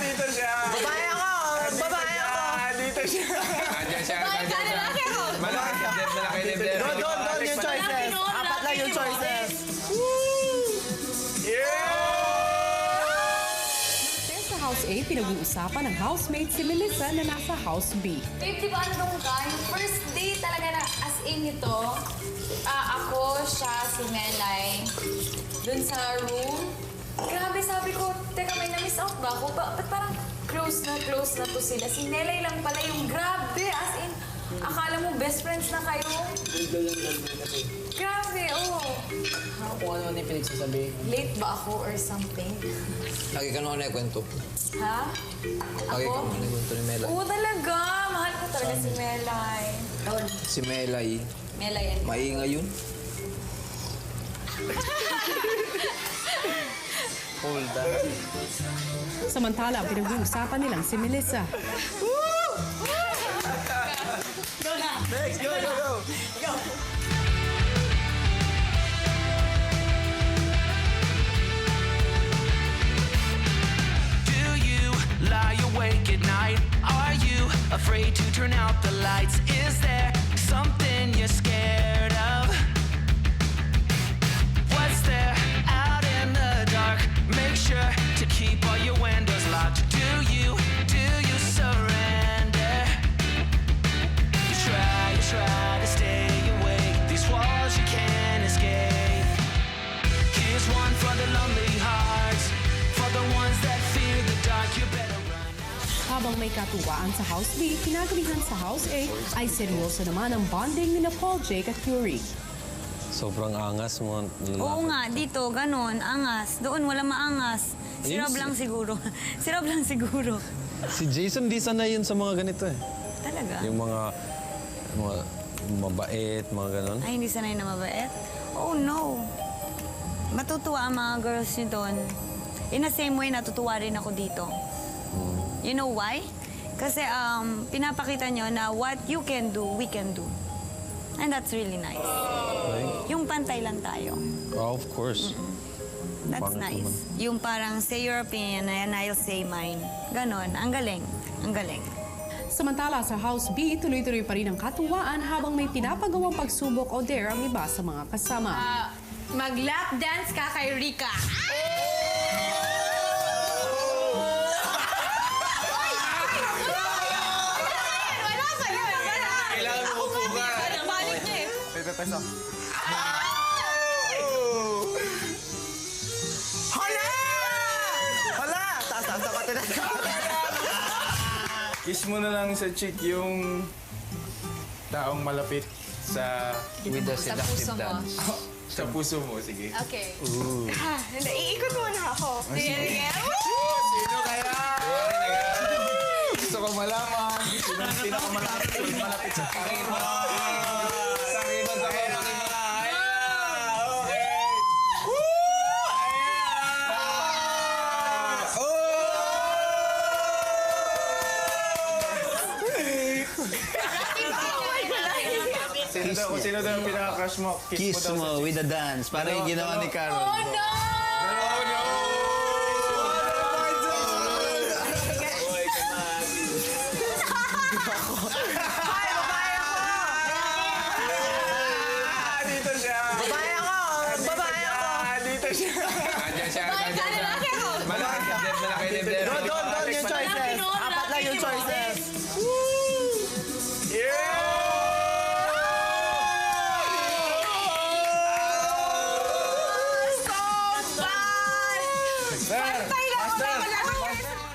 Dito siya. Babae ako! Babae ako! Dito siya. Nandiyan siya. Bakit ka lalaki ako? Malaki din. Doon yung choices. Apat lang yung choices. Sa House A, pinag-uusapan ng housemate si Melissa na nasa House B. Babe, di ba ano ka? Yung first day talaga na as in ito, ako, siya, si Melay, dun sa room. Grabe, sabi ko, teka, may na-miss out ba ako? Ba't parang close na to sila? Si Melay lang pala yung grabe, as in, akala mo best friends na kayo? Grabe, oo. Kung ano yung pinagsasabi. Late ba ako or something? Lagi ka naman yung kwento. Ha? Lagi ka Ako? naman yung kwento ni Melay. Oo talaga, mahal ko talaga si Melay. Si Melay, Melay yan. maingay yun. Hold on. Samantala, ang pinag-uusapan nilang si Melissa. Next, go! Do you lie awake at night? Are you afraid to turn out the lights? Is there something you're scared of? What's there out in the dark? Make sure to keep all your windows locked. Do you surrender? You try to stay awake. These walls you can't escape. Here's one for the lonely hearts, for the ones that fear the dark. You better run. Habang may katuwaan sa House B, kinagabihan sa House A ay seryoso naman ang bonding ni Paul, Jake at Yuri. Sobrang angas mo. Oo nga, dito, ganun, angas. Doon, wala maangas. Si Ayun, Rob lang siguro. Si Rob lang siguro. Si Jason, di sanay yun sa mga ganito eh. Talaga? Yung mga mabait, mga ganon. Ay, hindi sanay na mabait? Oh, no. Matutuwa ang mga girls nyo doon. In the same way, natutuwa rin ako dito. You know why? Kasi pinapakita nyo na what you can do, we can do. And that's really nice. Right? Yung pantay lang tayo. Oh, of course. That's Pangit nice. naman. Yung parang say your opinion and I'll say mine. Ganon. Ang galing. Ang galing. Samantala sa House B, tuloy-tuloy pa rin ang katuwaan habang may pinapagawang pagsubok o dare ang iba sa mga kasama. Mag-lap dance ka kay Rika. Wala pa yun. Kailangan mo po ka. Balik niya eh. Peso. Hala! Hala! Taas ka tinatawag. Kiss mo na lang sa cheek yung taong malapit sa With the Sa puso seductive mo. dance. sa puso mo. Sige. Okay. Hindi, iikot muna ako. Sige. Sino kaya? Gusto ko malaman. Sino ang pinakamalapit sa akin? Sa akin ba? Sa akin ba? Okay. Sino daw ang pinaka-crush mo? Kiss daw sa mo with a dance. Parang yung ginawa ni Carol. Oh no! Dito siya. Babae ako! Babae ako! Dito siya. Nandiyan siya. Bakit ka lalaki ako? Malaki din. Doon yung choices. Apat lang yung choices. Pantay lang ako.